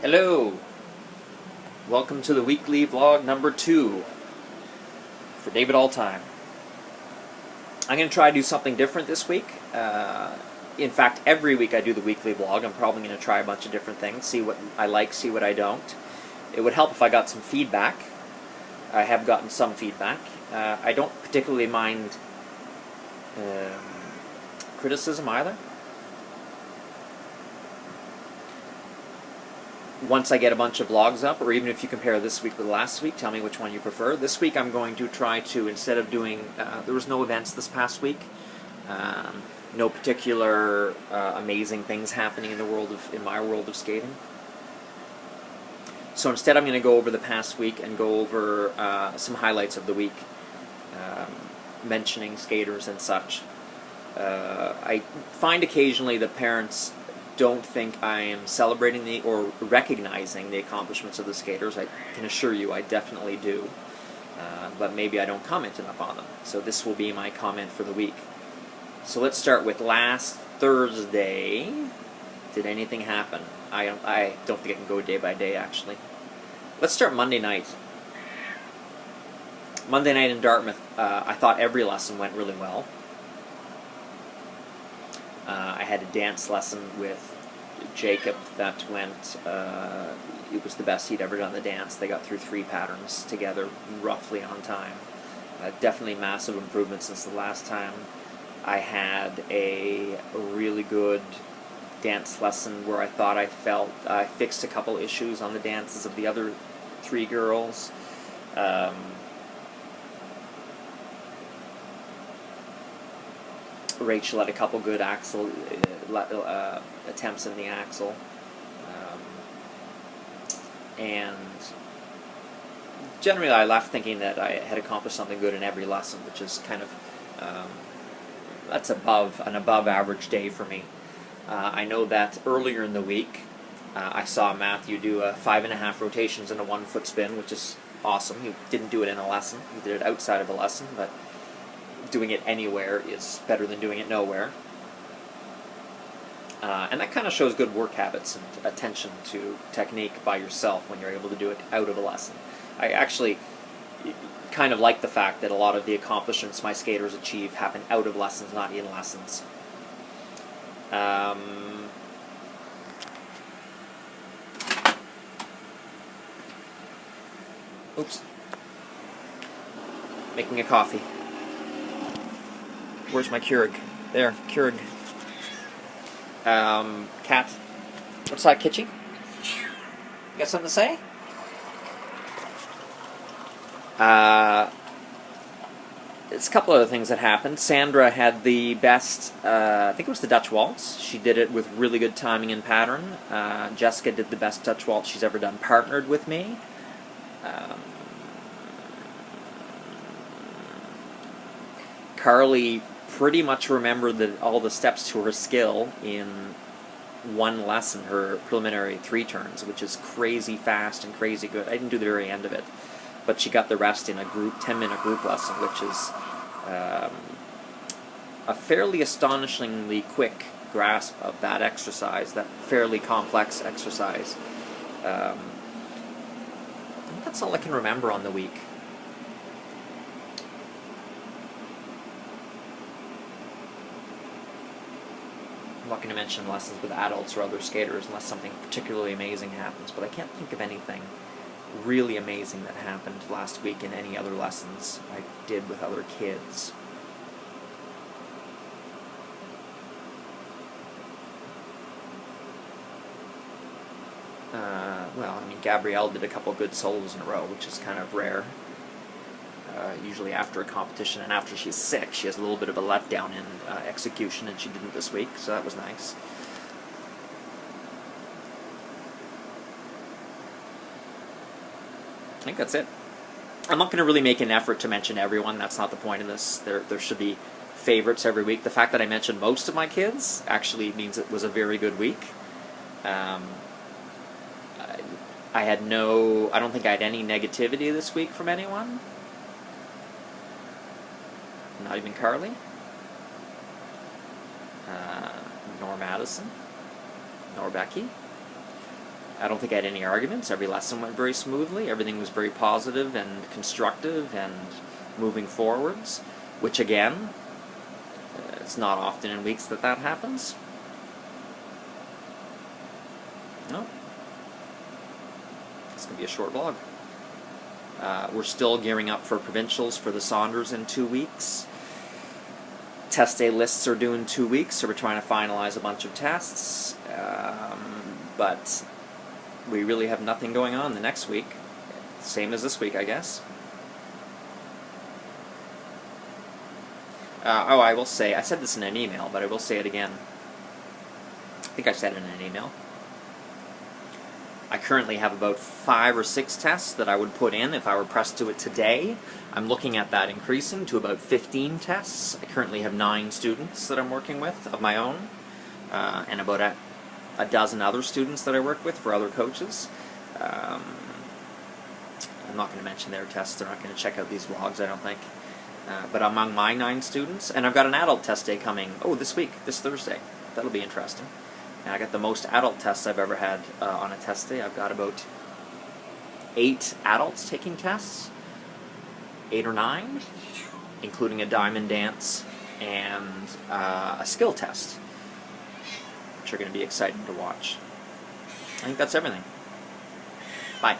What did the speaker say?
Hello! Welcome to the weekly vlog number 2 for David Alltime. I'm going to try to do something different this week. In fact, every week I do the weekly vlog. I'm probably going to try a bunch of different things, see what I like, see what I don't. It would help if I got some feedback. I have gotten some feedback. I don't particularly mind criticism either. Once I get a bunch of vlogs up, or even if you compare this week with last week, tell me which one you prefer. This week I'm going to try to, instead of doing, there was no events this past week, no particular amazing things happening in my world of skating. So instead I'm going to go over the past week and go over some highlights of the week, mentioning skaters and such. I find occasionally that parents don't think I am celebrating or recognizing the accomplishments of the skaters. I can assure you I definitely do, but maybe I don't comment enough on them. So this will be my comment for the week. So let's start with last Thursday. Did anything happen? I don't think I can go day by day, actually. Let's start Monday night. Monday night in Dartmouth, I thought every lesson went really well. I had a dance lesson with Jacob that went, it was the best he'd ever done the dance. They got through 3 patterns together roughly on time. Definitely massive improvement since the last time. I had a really good dance lesson where I thought I fixed a couple issues on the dances of the other 3 girls. Rachel had a couple good axle attempts in the axle, and generally I left thinking that I had accomplished something good in every lesson, which is kind of that's an above average day for me. I know that earlier in the week I saw Matthew do 5.5 rotations and a 1-foot spin, which is awesome. He didn't do it in a lesson; he did it outside of a lesson, but doing it anywhere is better than doing it nowhere. And that kind of shows good work habits and attention to technique by yourself when you're able to do it out of a lesson. I actually kind of like the fact that a lot of the accomplishments my skaters achieve happen out of lessons, not in lessons. Oops. Making a coffee. Where's my Keurig? There, Keurig. Cat. What's that, Kitchy? You got something to say? It's a couple other things that happened. Sandra had the best, I think it was the Dutch Waltz. She did it with really good timing and pattern. Jessica did the best Dutch Waltz she's ever done, partnered with me. Carly pretty much remembered all the steps to her skill in one lesson, her preliminary 3 turns, which is crazy fast and crazy good. I didn't do the very end of it, but she got the rest in a 10-minute group lesson, which is a fairly astonishingly quick grasp of that exercise, that fairly complex exercise. I think that's all I can remember on the week. I'm not going to mention lessons with adults or other skaters unless something particularly amazing happens, but I can't think of anything really amazing that happened last week in any other lessons I did with other kids. Well, I mean, Gabrielle did a couple good solos in a row, which is kind of rare. Usually after a competition and after she's sick, she has a little bit of a letdown in execution, and she didn't this week, so that was nice. I think that's it. I'm not going to really make an effort to mention everyone. That's not the point of this. There should be favorites every week. The fact that I mentioned most of my kids actually means it was a very good week. I don't think I had any negativity this week from anyone. Not even Carly. Nor Madison. Nor Becky. I don't think I had any arguments. Every lesson went very smoothly. Everything was very positive and constructive and moving forwards, which again, it's not often in weeks that that happens. No. It's going to be a short vlog. We're still gearing up for provincials for the Saunders in 2 weeks. Test day lists are due in 2 weeks, so we're trying to finalize a bunch of tests. But we really have nothing going on the next week. Same as this week, I guess. Oh, I will say, I said this in an email, but I will say it again. I think I said it in an email. I currently have about 5 or 6 tests that I would put in if I were pressed to it today. I'm looking at that increasing to about 15 tests. I currently have 9 students that I'm working with of my own, and about a dozen other students that I work with for other coaches. I'm not going to mention their tests. They're not going to check out these vlogs, I don't think. But among my 9 students, and I've got an adult test day coming, this week, this Thursday. That'll be interesting. And I got the most adult tests I've ever had on a test day. I've got about 8 adults taking tests, 8 or 9, including a diamond dance and a skill test, which are going to be exciting to watch. I think that's everything. Bye.